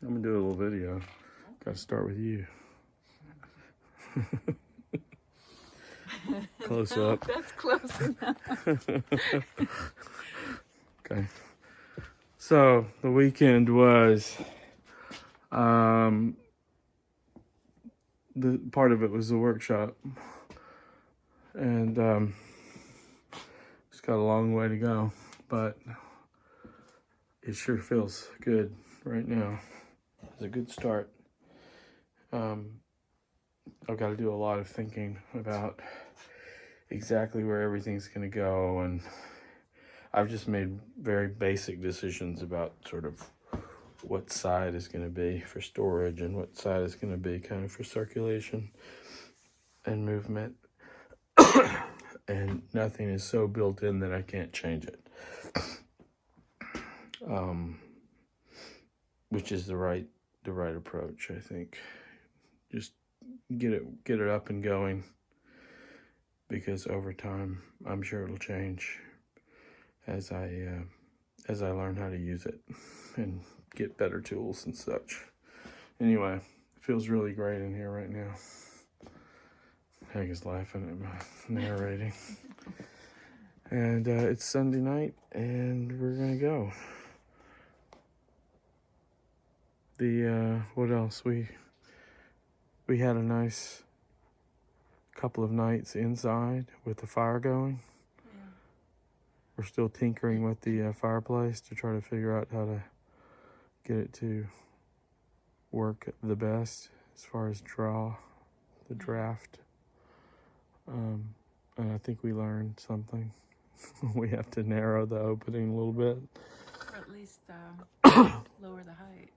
I'm gonna do a little video. Gotta start with you. Close up. That's close enough. Okay. So the weekend was, the part of it was the workshop, and it's got a long way to go, but it sure feels good right now. It's a good start. I've got to do a lot of thinking about exactly where everything's going to go, and I've just made very basic decisions about sort of what side is going to be for storage and what side is going to be kind of for circulation and movement. And nothing is so built in that I can't change it. Which is the right approach, I think. Just get it up and going, because over time I'm sure it'll change as I learn how to use it and get better tools and such. Anyway, it feels really great in here right now. Hank is laughing at my narrating. And it's Sunday night, and we're gonna go. What else? We had a nice couple of nights inside with the fire going. Yeah. We're still tinkering with the fireplace to try to figure out how to get it to work the best as far as the draft. And I think we learned something. We have to narrow the opening a little bit. Or at least lower the height.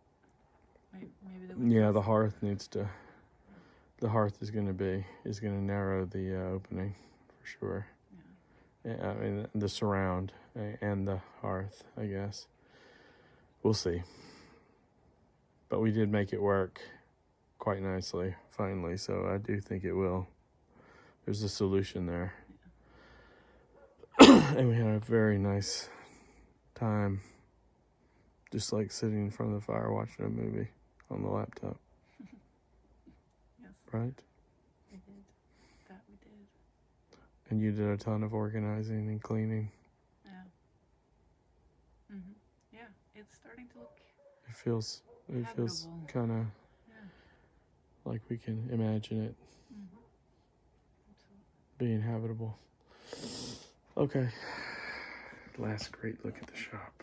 Maybe The hearth needs to. The hearth is going to narrow the opening for sure. Yeah, I mean the surround and the hearth, I guess. We'll see. But we did make it work quite nicely finally, so I do think it will. There's a solution there. And we had a very nice time, just like sitting in front of the fire watching a movie on the laptop. Yes. Right? We did. That we did. And you did a ton of organizing and cleaning. Yeah. Yeah, it's starting to look. It feels kind of like we can imagine it being habitable. Okay. Last great look at the shop.